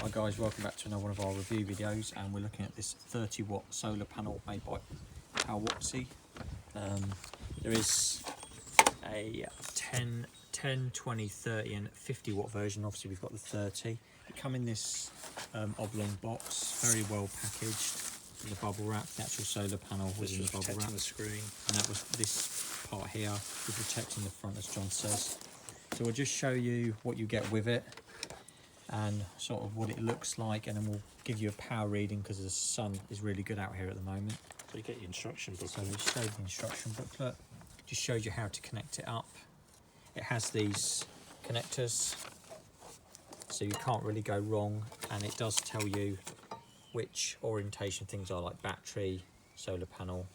Hi guys, welcome back to another one of our review videos, and we're looking at this 30-watt solar panel made by POWOXI. There is a 10, 20, 30 and 50 watt version. Obviously we've got the 30. It come in this oblong box, very well packaged, with the bubble wrap. The actual solar panel was in the bubble wrap. The screen. And that was this part here, with protecting the front, as John says. So we'll just show you what you get with it and sort of what it looks like, and then we'll give you a power reading because the sun is really good out here at the moment. So you get your instruction booklet. So we showed the instruction booklet, just shows you how to connect it up. It has these connectors, so you can't really go wrong, and it does tell you which orientation things are, like battery, solar panel,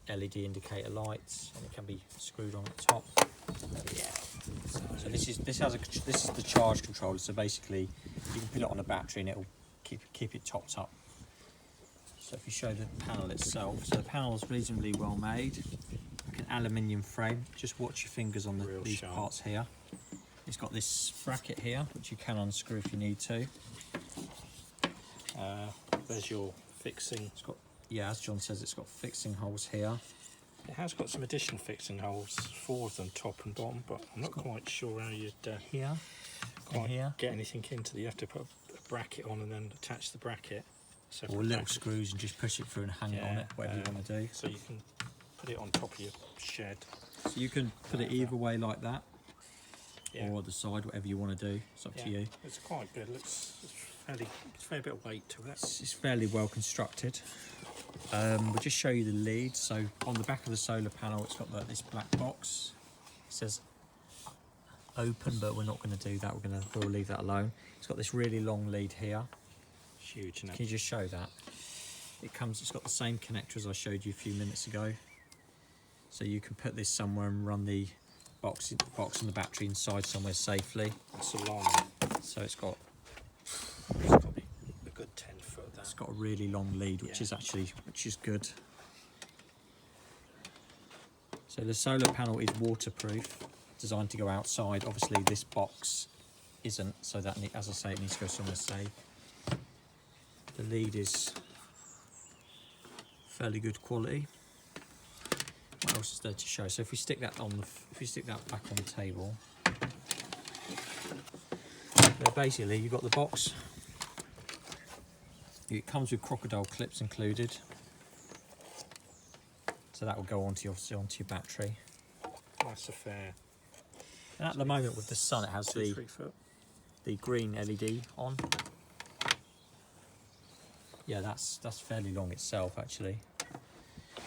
LED indicator lights, and it can be screwed on at the top. Yeah. So this is the charge controller. So basically, you can put it on a battery and it'll keep it topped up. So if you show the panel itself, so the panel is reasonably well made, like an aluminium frame. Just watch your fingers on these parts here. It's got this bracket here, which you can unscrew if you need to. There's your fixing. It's got, yeah, as John says, it's got fixing holes here. It has got some additional fixing holes, 4 of them top and bottom, but I'm not quite sure how you'd here quite here get anything into. You have to put a bracket on and then attach the bracket. Or little screws and just push it through and hang it on it, whatever you want to do. So you can put it on top of your shed. So you can put it either way like that, or the side, whatever you want to do. It's up to you. It's quite good. It's a fair bit of weight to it. It's fairly well constructed. We'll just show you the lead. So on the back of the solar panel, it's got this black box. It says open, but we're not going to do that. We'll leave that alone. It's got this really long lead here. It's huge, isn't it? Can you just show that? It's got the same connector as I showed you a few minutes ago. So you can put this somewhere and run the box and the battery inside somewhere safely. It's a long. So it's got to be a good 10 foot. It's got a really long lead, which is good. So the solar panel is waterproof, designed to go outside. Obviously this box isn't, so that, as I say, it needs to go somewhere safe. The lead is fairly good quality. What else is there to show? So if we stick that back on the table, then basically you've got the box. It comes with crocodile clips included, so that will go onto your battery. That's a fair. And at the moment with the sun, it has 3 foot. The green LED on. Yeah, that's fairly long itself actually.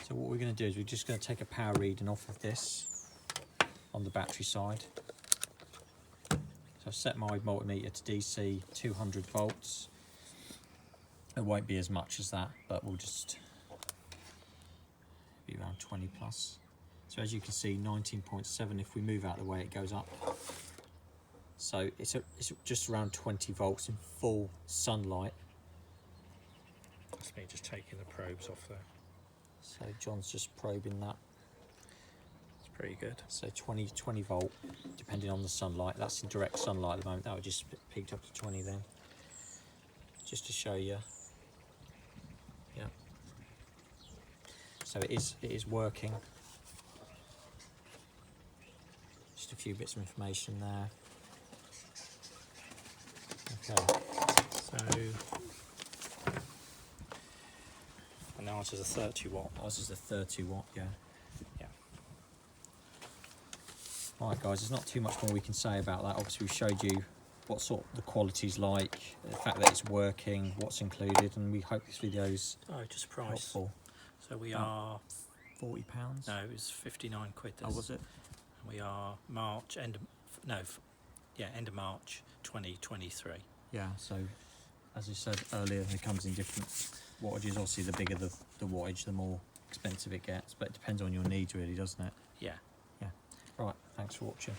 So what we're going to do is we're just going to take a power reading off of this on the battery side. So I've set my multimeter to DC 200 volts. It won't be as much as that, but we'll just be around 20 plus. So as you can see, 19.7. If we move out of the way, it goes up. So it's just around 20 volts in full sunlight. That's me just taking the probes off there. So John's just probing that. It's pretty good. So 20 volt, depending on the sunlight. That's in direct sunlight at the moment. That would just peaked up to 20 then. Just to show you. Yeah. So it is working. Just a few bits of information there. Okay. So, and now ours is a 30 watt. Ours is a 30 watt, yeah. Yeah. Alright guys, there's not too much more we can say about that. Obviously we showed you what sort of the quality's like, the fact that it's working, what's included, and we hope this video's just price. helpful. So we are £40? No, it was 59 quid. Oh, was it? And we are end of March 2023. Yeah, so as you said earlier, it comes in different wattages. Obviously the bigger the wattage, the more expensive it gets, but it depends on your needs really, doesn't it? Yeah. Yeah. Right, thanks for watching.